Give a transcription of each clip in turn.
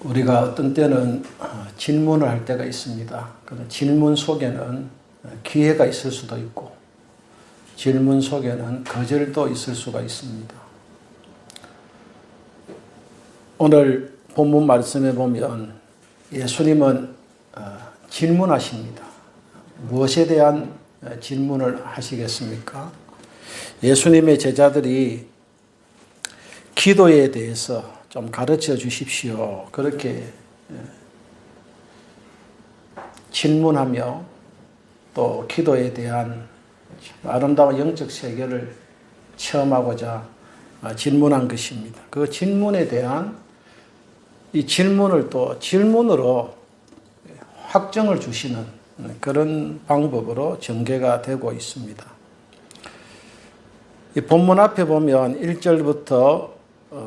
우리가 어떤 때는 질문을 할 때가 있습니다. 그런 질문 속에는 기회가 있을 수도 있고 질문 속에는 거절도 있을 수가 있습니다. 오늘 본문 말씀에 보면 예수님은 질문하십니다. 무엇에 대한 질문을 하시겠습니까? 예수님의 제자들이 기도에 대해서 좀 가르쳐 주십시오. 그렇게 질문하며 또 기도에 대한 아름다운 영적 세계를 체험하고자 질문한 것입니다. 그 질문에 대한 이 질문을 또 질문으로 확정을 주시는 그런 방법으로 전개가 되고 있습니다. 이 본문 앞에 보면 1절부터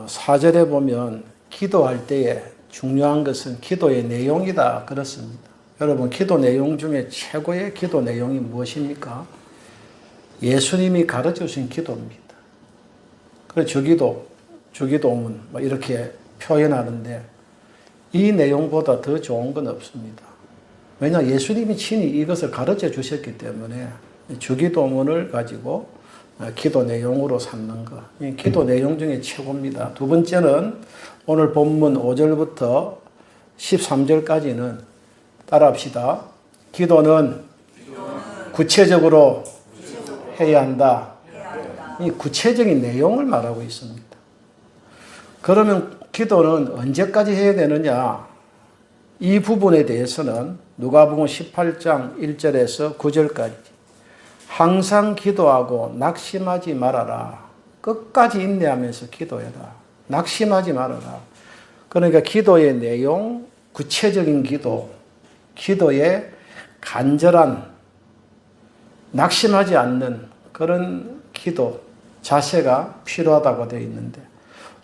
4절에 보면 기도할 때에 중요한 것은 기도의 내용이다 그렇습니다. 여러분 기도 내용 중에 최고의 기도 내용이 무엇입니까? 예수님이 가르쳐 주신 기도입니다. 그래서 주기도, 주기도문 이렇게 표현하는데 이 내용보다 더 좋은 건 없습니다. 왜냐 예수님이 친히 이것을 가르쳐 주셨기 때문에 주기도문을 가지고 기도 내용으로 삼는 것. 기도 내용 중에 최고입니다. 두 번째는 오늘 본문 5절부터 13절까지는 따라합시다. 기도는 구체적으로 해야 한다. 이 구체적인 내용을 말하고 있습니다. 그러면 기도는 언제까지 해야 되느냐? 이 부분에 대해서는 누가복음 18장 1절에서 9절까지 항상 기도하고 낙심하지 말아라. 끝까지 인내하면서 기도해라. 낙심하지 말아라. 그러니까 기도의 내용, 구체적인 기도, 기도의 간절한 낙심하지 않는 그런 기도 자세가 필요하다고 되어 있는데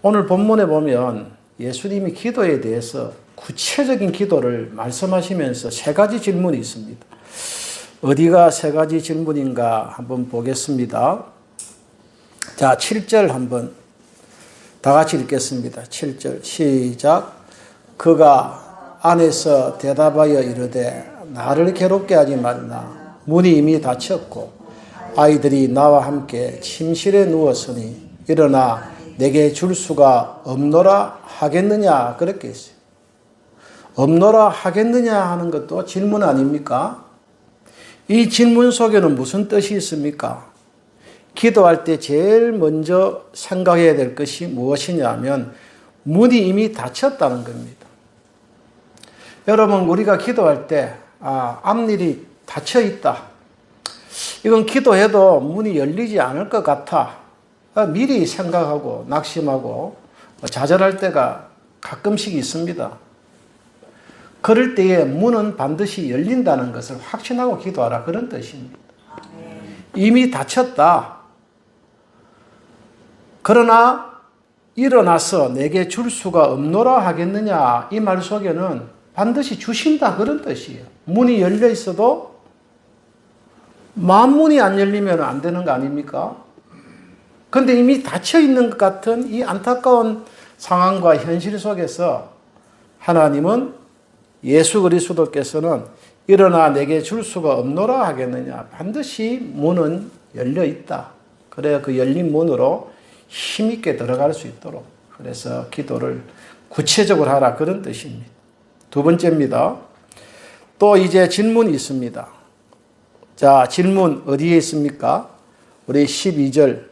오늘 본문에 보면 예수님이 기도에 대해서 구체적인 기도를 말씀하시면서 세 가지 질문이 있습니다. 어디가 세 가지 질문인가 한번 보겠습니다. 자, 7절 한번 다 같이 읽겠습니다. 7절 시작. 그가 안에서 대답하여 이르되 나를 괴롭게 하지 말라. 문이 이미 닫혔고 아이들이 나와 함께 침실에 누웠으니 일어나 내게 줄 수가 없노라 하겠느냐 그렇게 했어요. 없노라 하겠느냐 하는 것도 질문 아닙니까? 이 질문 속에는 무슨 뜻이 있습니까? 기도할 때 제일 먼저 생각해야 될 것이 무엇이냐면 문이 이미 닫혔다는 겁니다. 여러분 우리가 기도할 때 앞일이 닫혀 있다. 이건 기도해도 문이 열리지 않을 것 같아. 미리 생각하고 낙심하고 좌절할 때가 가끔씩 있습니다. 그럴 때에 문은 반드시 열린다는 것을 확신하고 기도하라 그런 뜻입니다. 이미 닫혔다. 그러나 일어나서 내게 줄 수가 없노라 하겠느냐 이 말 속에는 반드시 주신다 그런 뜻이에요. 문이 열려 있어도 만문이 안 열리면 안 되는 거 아닙니까? 그런데 이미 닫혀 있는 것 같은 이 안타까운 상황과 현실 속에서 하나님은 예수 그리스도께서는 일어나 내게 줄 수가 없노라 하겠느냐. 반드시 문은 열려 있다. 그래야 그 열린 문으로 힘있게 들어갈 수 있도록. 그래서 기도를 구체적으로 하라 그런 뜻입니다. 두 번째입니다. 또 이제 질문이 있습니다. 자, 질문 어디에 있습니까? 우리 12절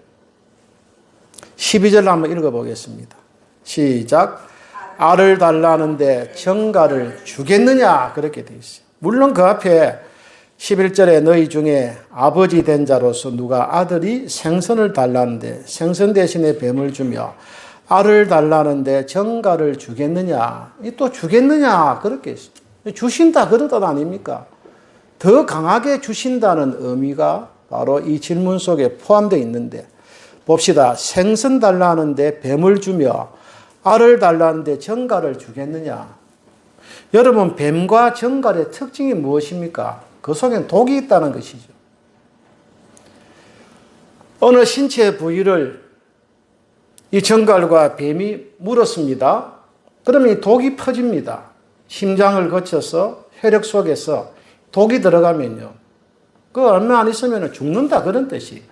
한번 읽어보겠습니다. 시작. 알을 달라는데 정가를 주겠느냐 그렇게 되어 있어요. 물론 그 앞에 11절에 너희 중에 아버지 된 자로서 누가 아들이 생선을 달라는데 생선 대신에 뱀을 주며 알을 달라는데 정가를 주겠느냐 또 주겠느냐 그렇게 있어요. 주신다 그런 뜻 아닙니까? 더 강하게 주신다는 의미가 바로 이 질문 속에 포함되어 있는데 봅시다. 생선 달라는데 뱀을 주며 알을 달라는데 정갈을 주겠느냐. 여러분 뱀과 정갈의 특징이 무엇입니까? 그 속엔 독이 있다는 것이죠. 어느 신체 부위를 이 정갈과 뱀이 물었습니다. 그러면 이 독이 퍼집니다. 심장을 거쳐서 혈액 속에서 독이 들어가면요. 그 얼마 안 있으면 죽는다 그런 뜻이.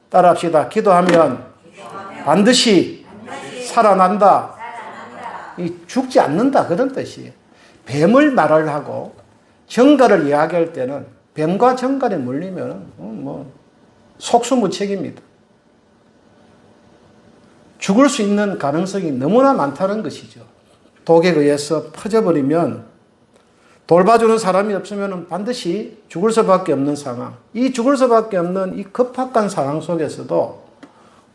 따라합시다. 기도하면 반드시 살아난다. 이 죽지 않는다 그런 뜻이에요. 뱀을 말을 하고 정갈을 이야기할 때는 뱀과 정갈에 물리면 뭐 속수무책입니다. 죽을 수 있는 가능성이 너무나 많다는 것이죠. 독에 의해서 퍼져버리면 돌봐주는 사람이 없으면 반드시 죽을 수밖에 없는 상황. 이 죽을 수밖에 없는 이 급박한 상황 속에서도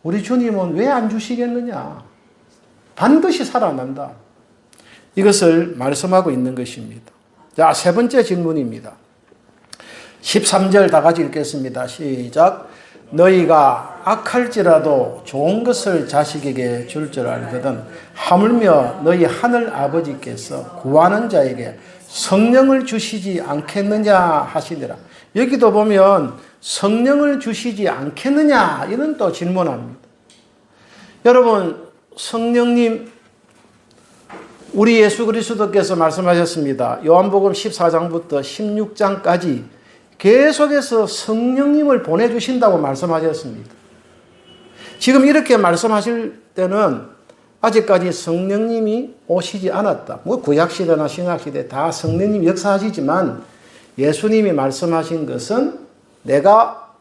우리 주님은 왜 안 주시겠느냐? 반드시 살아난다. 이것을 말씀하고 있는 것입니다. 자, 세 번째 질문입니다. 13절 다 같이 읽겠습니다. 시작. 너희가 악할지라도 좋은 것을 자식에게 줄 줄 알거든 하물며 너희 하늘 아버지께서 구하는 자에게 성령을 주시지 않겠느냐 하시니라. 여기도 보면 성령을 주시지 않겠느냐 이런 또 질문합니다. 여러분, 성령님, 우리 예수 그리스도께서 말씀하셨습니다. 요한복음 14장부터 16장까지 계속해서 성령님을 보내주신다고 말씀하셨습니다. 지금 이렇게 말씀하실 때는 아직까지 성령님이 오시지 않았다. 뭐 구약시대나 신약시대 다 성령님이 역사하시지만 예수님이 말씀하신 것은 내가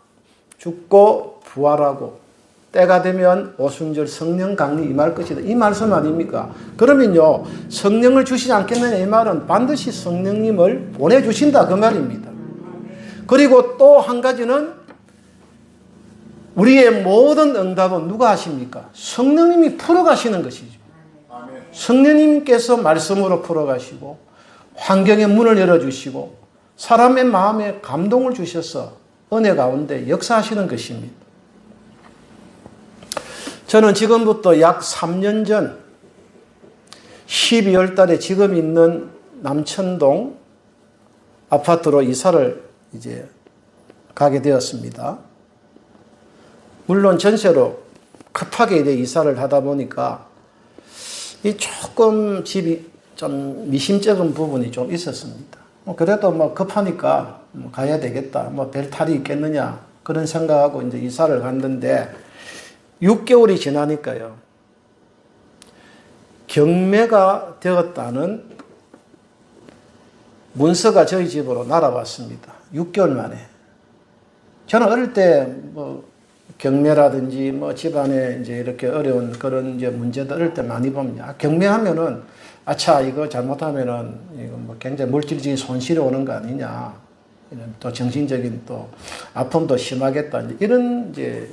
죽고 부활하고 때가 되면 오순절 성령 강림 임할 것이다. 이 말씀 아닙니까? 그러면요, 성령을 주시지 않겠느냐 이 말은 반드시 성령님을 보내주신다 그 말입니다. 그리고 또 한 가지는 우리의 모든 응답은 누가 하십니까? 성령님이 풀어가시는 것이죠. 성령님께서 말씀으로 풀어가시고 환경의 문을 열어주시고 사람의 마음에 감동을 주셔서 은혜 가운데 역사하시는 것입니다. 저는 지금부터 약 3년 전 12월 달에 지금 있는 남천동 아파트로 이사를 이제 가게 되었습니다. 물론 전세로 급하게 이제 이사를 하다 보니까 이 조금 집이 좀 미심쩍은 부분이 좀 있었습니다. 그래도 뭐 급하니까 가야 되겠다. 뭐 별 탈이 있겠느냐 그런 생각하고 이제 이사를 갔는데 6개월이 지나니까요. 경매가 되었다는 문서가 저희 집으로 날아왔습니다. 6개월 만에. 저는 어릴 때 뭐 경매라든지 뭐 집안에 이제 이렇게 어려운 그런 이제 문제들 어릴 때 많이 봅니다. 경매하면은 아차 이거 잘못하면은 이거 뭐 굉장히 물질적인 손실이 오는 거 아니냐. 이런 또 정신적인 또 아픔도 심하겠다. 이런 이제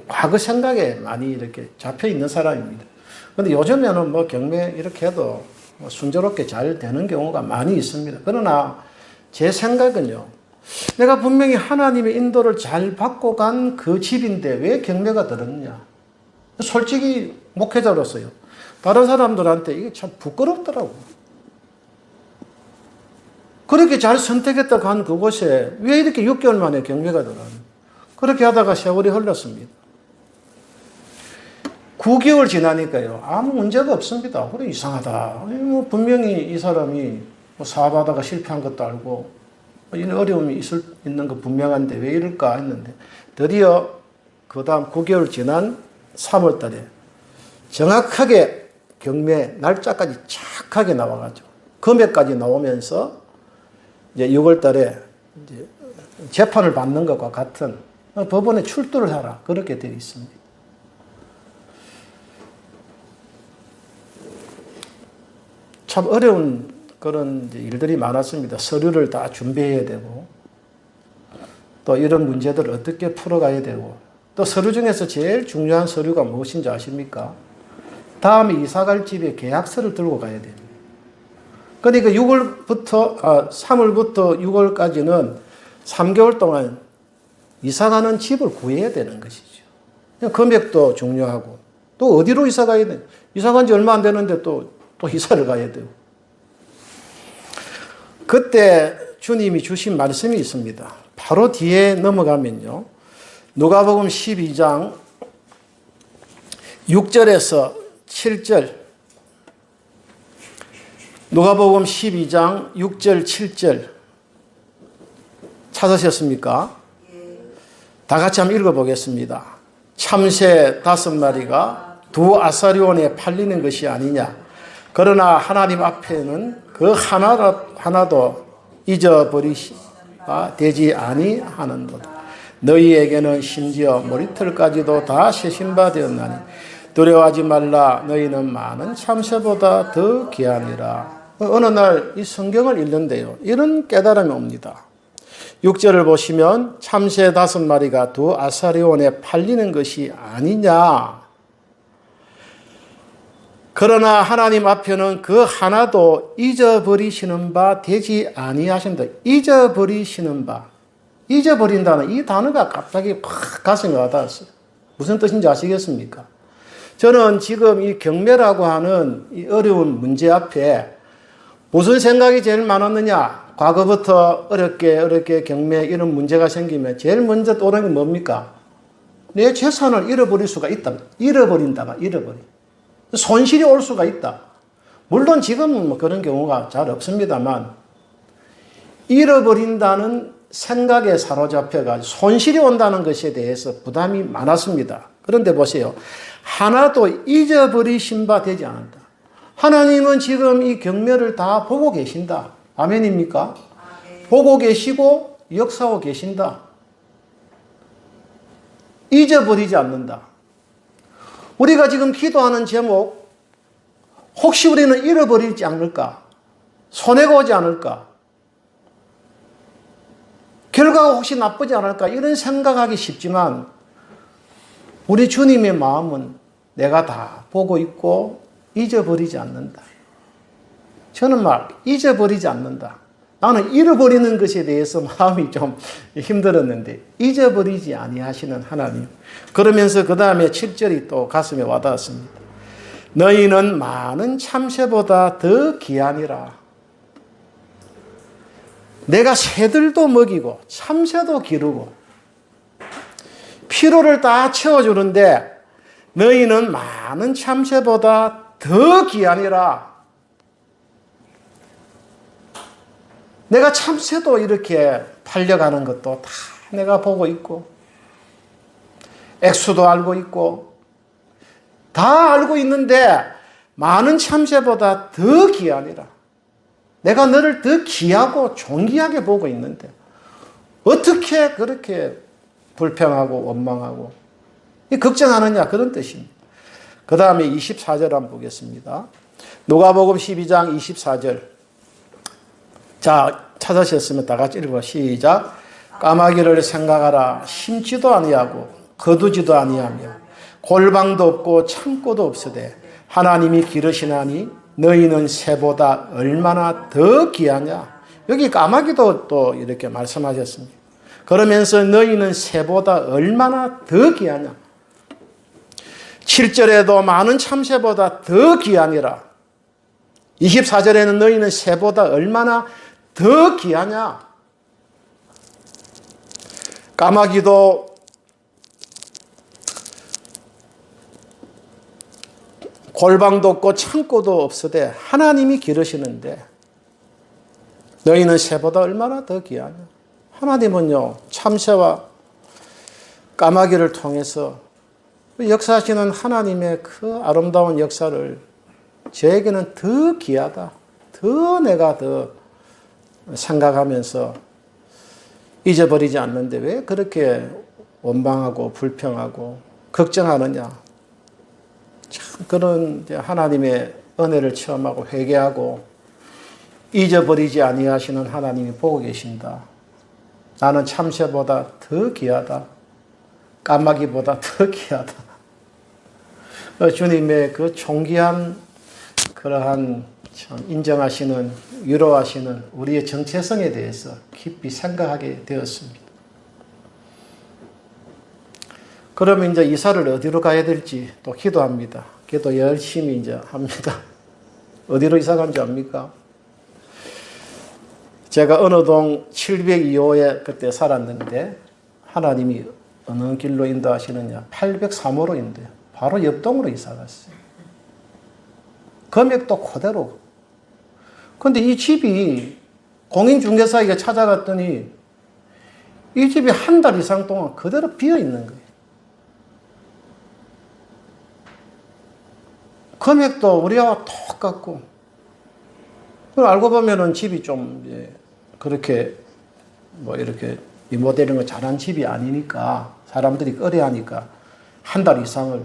과거 생각에 많이 이렇게 잡혀 있는 사람입니다. 근데 요즘에는 뭐 경매 이렇게 해도 뭐 순조롭게 잘 되는 경우가 많이 있습니다. 그러나 제 생각은요. 내가 분명히 하나님의 인도를 잘 받고 간 그 집인데 왜 경매가 들었느냐. 솔직히 목회자로서요. 다른 사람들한테 이게 참 부끄럽더라고. 그렇게 잘 선택했다 간 그곳에 왜 이렇게 6개월 만에 경매가 들었느냐. 그렇게 하다가 세월이 흘렀습니다. 9개월 지나니까요. 아무 문제가 없습니다. 그래 이상하다. 뭐 분명히 이 사람이 뭐 사업하다가 실패한 것도 알고 이런 어려움이 있는 거 분명한데 왜 이럴까 했는데 드디어 그 다음 9개월 지난 3월 달에 정확하게 경매 날짜까지 착하게 나와가지고 금액까지 나오면서 이제 6월 달에 이제 재판을 받는 것과 같은 법원에 출두를 하라. 그렇게 되어 있습니다. 참 어려운 그런 일들이 많았습니다. 서류를 다 준비해야 되고, 또 이런 문제들을 어떻게 풀어가야 되고, 또 서류 중에서 제일 중요한 서류가 무엇인지 아십니까? 다음에 이사갈 집에 계약서를 들고 가야 됩니다. 그러니까 3월부터 6월까지는 3개월 동안 이사가는 집을 구해야 되는 것이죠. 금액도 중요하고, 또 어디로 이사 가야 돼? 이사 간 지 얼마 안 되는데 또 이사를 가야 되고. 그때 주님이 주신 말씀이 있습니다. 바로 뒤에 넘어가면요. 누가복음 12장 6절에서 7절 누가복음 12장 6절 7절 찾으셨습니까? 다 같이 한번 읽어보겠습니다. 참새 5마리가 두 아사리온에 팔리는 것이 아니냐. 그러나 하나님 앞에는 그 하나도 잊어버리시가 되지 아니하는도다. 너희에게는 심지어 머리털까지도 다 세신바 되었나니 두려워하지 말라. 너희는 많은 참새보다 더 귀하니라. 어느 날 이 성경을 읽는데요, 이런 깨달음이 옵니다. 6절을 보시면 참새 5마리가 두 아사리온에 팔리는 것이 아니냐. 그러나 하나님 앞에는 그 하나도 잊어버리시는 바 되지 아니하신다. 잊어버리시는 바. 잊어버린다는 이 단어가 갑자기 팍 가슴에 와닿았어요. 무슨 뜻인지 아시겠습니까? 저는 지금 이 경매라고 하는 이 어려운 문제 앞에 무슨 생각이 제일 많았느냐? 과거부터 어렵게 경매 이런 문제가 생기면 제일 먼저 떠오르는 게 뭡니까? 내 재산을 잃어버릴 수가 있다. 잃어버린다가 잃어버린. 손실이 올 수가 있다. 물론 지금은 뭐 그런 경우가 잘 없습니다만 잃어버린다는 생각에 사로잡혀가지고 손실이 온다는 것에 대해서 부담이 많았습니다. 그런데 보세요. 하나도 잊어버리신 바 되지 않는다. 하나님은 지금 이 경매를 다 보고 계신다. 아멘입니까? 보고 계시고 역사하고 계신다. 잊어버리지 않는다. 우리가 지금 기도하는 제목, 혹시 우리는 잃어버리지 않을까? 손해가 오지 않을까? 결과가 혹시 나쁘지 않을까? 이런 생각하기 쉽지만 우리 주님의 마음은 내가 다 보고 있고 잊어버리지 않는다. 저는 잊어버리지 않는다. 나는 잃어버리는 것에 대해서 마음이 좀 힘들었는데 잊어버리지 아니하시는 하나님. 그러면서 그 다음에 7절이 또 가슴에 와닿았습니다. 너희는 많은 참새보다 더 귀하니라. 내가 새들도 먹이고 참새도 기르고 피로를 다 채워주는데 너희는 많은 참새보다 더 귀하니라. 내가 참새도 이렇게 팔려가는 것도 다 내가 보고 있고 액수도 알고 있고 다 알고 있는데 많은 참새보다 더 귀하니라. 내가 너를 더 귀하고 존귀하게 보고 있는데 어떻게 그렇게 불평하고 원망하고 걱정하느냐, 그런 뜻입니다. 그 다음에 24절 한번 보겠습니다. 누가복음 12장 24절. 자, 찾으셨으면 다 같이 읽어. 시작. 까마귀를 생각하라. 심지도 아니하고 거두지도 아니하며 골방도 없고 창고도 없으되 하나님이 기르시나니 너희는 새보다 얼마나 더 귀하냐. 여기 까마귀도 또 이렇게 말씀하셨습니다. 그러면서 너희는 새보다 얼마나 더 귀하냐. 7절에도 많은 참새보다 더 귀하니라. 24절에는 너희는 새보다 얼마나 더 귀하냐. 까마귀도 골방도 없고 창고도 없으되 하나님이 기르시는데 너희는 새보다 얼마나 더 귀하냐. 하나님은요, 참새와 까마귀를 통해서 역사하시는 하나님의 그 아름다운 역사를 저에게는 더 귀하다, 더 내가 더 생각하면서 잊어버리지 않는데 왜 그렇게 원망하고 불평하고 걱정하느냐. 참 그런 하나님의 은혜를 체험하고 회개하고 잊어버리지 아니하시는 하나님이 보고 계신다. 나는 참새보다 더 귀하다. 까마귀보다 더 귀하다. 주님의 그 존귀한 그러한 참 인정하시는, 위로하시는 우리의 정체성에 대해서 깊이 생각하게 되었습니다. 그러면 이제 이사를 어디로 가야 될지 또 기도합니다. 기도 열심히 이제 합니다. 어디로 이사 간지 압니까? 제가 어느 동 702호에 그때 살았는데 하나님이 어느 길로 인도하시느냐? 803호로 인도해요. 바로 옆 동으로 이사 갔어요. 금액도 그대로. 근데 이 집이 공인중개사에게 찾아갔더니 이 집이 한 달 이상 동안 그대로 비어 있는 거예요. 금액도 우리와 똑같고, 알고 보면은 집이 좀 그렇게 뭐 이렇게 리모델링을 잘한 집이 아니니까 사람들이 꺼려하니까 한 달 이상을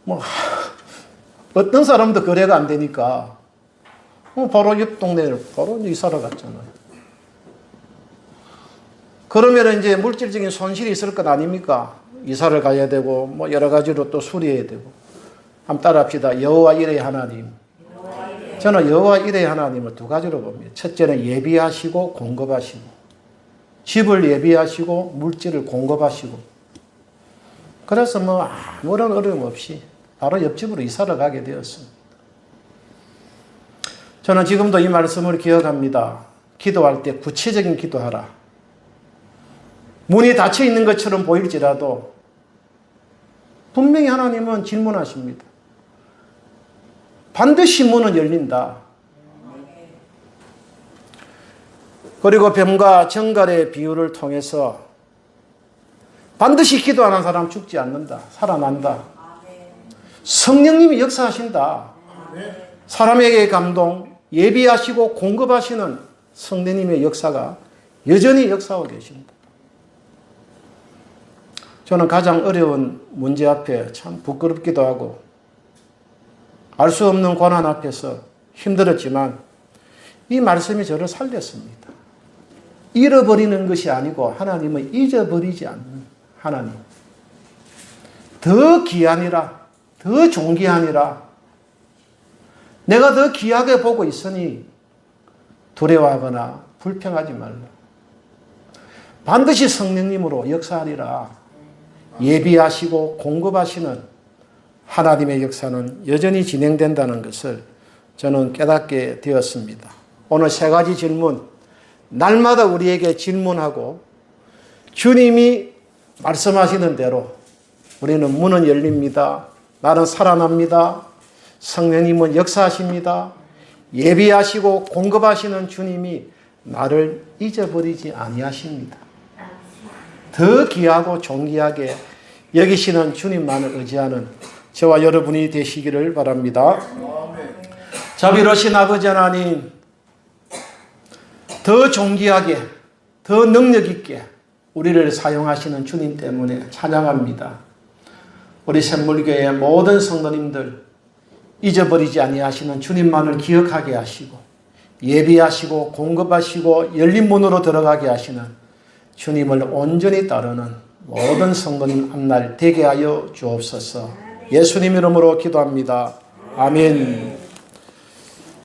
뭐 어떤 사람도 거래가 안 되니까 바로 옆 동네를 바로 이사를 갔잖아요. 그러면 이제 물질적인 손실이 있을 것 아닙니까? 이사를 가야 되고 뭐 여러 가지로 또 수리해야 되고. 한번 따라합시다. 여호와 이레 하나님. 저는 여호와 이레 하나님을 두 가지로 봅니다. 첫째는 예비하시고 공급하시고, 집을 예비하시고 물질을 공급하시고. 그래서 뭐 아무런 어려움 없이 바로 옆집으로 이사를 가게 되었습니다. 저는 지금도 이 말씀을 기억합니다. 기도할 때 구체적인 기도하라. 문이 닫혀 있는 것처럼 보일지라도 분명히 하나님은 질문하십니다. 반드시 문은 열린다. 그리고 뱀과 정갈의 비유를 통해서 반드시 기도하는 사람 죽지 않는다. 살아난다. 성령님이 역사하신다. 사람에게 감동, 예비하시고 공급하시는 성령님의 역사가 여전히 역사하고 계십니다. 저는 가장 어려운 문제 앞에 참 부끄럽기도 하고 알 수 없는 고난 앞에서 힘들었지만 이 말씀이 저를 살렸습니다. 잃어버리는 것이 아니고 하나님은 잊어버리지 않는 하나님. 더 귀하니라, 더 존귀하니라. 내가 더 귀하게 보고 있으니 두려워하거나 불평하지 말라. 반드시 성령님으로 역사하리라. 예비하시고 공급하시는 하나님의 역사는 여전히 진행된다는 것을 저는 깨닫게 되었습니다. 오늘 세 가지 질문, 날마다 우리에게 질문하고 주님이 말씀하시는 대로 우리는 문은 열립니다. 나는 살아납니다. 성령님은 역사하십니다. 예비하시고 공급하시는 주님이 나를 잊어버리지 아니하십니다. 더 귀하고 존귀하게 여기시는 주님만을 의지하는 저와 여러분이 되시기를 바랍니다. 자비로우신 아버지 하나님, 더 존귀하게, 더 능력 있게 우리를 사용하시는 주님 때문에 찬양합니다. 우리 샘물교회의 모든 성도님들 잊어버리지 아니하시는 주님만을 기억하게 하시고 예비하시고 공급하시고 열린 문으로 들어가게 하시는 주님을 온전히 따르는 모든 성도님 앞날 되게 하여 주옵소서. 예수님 이름으로 기도합니다. 아멘.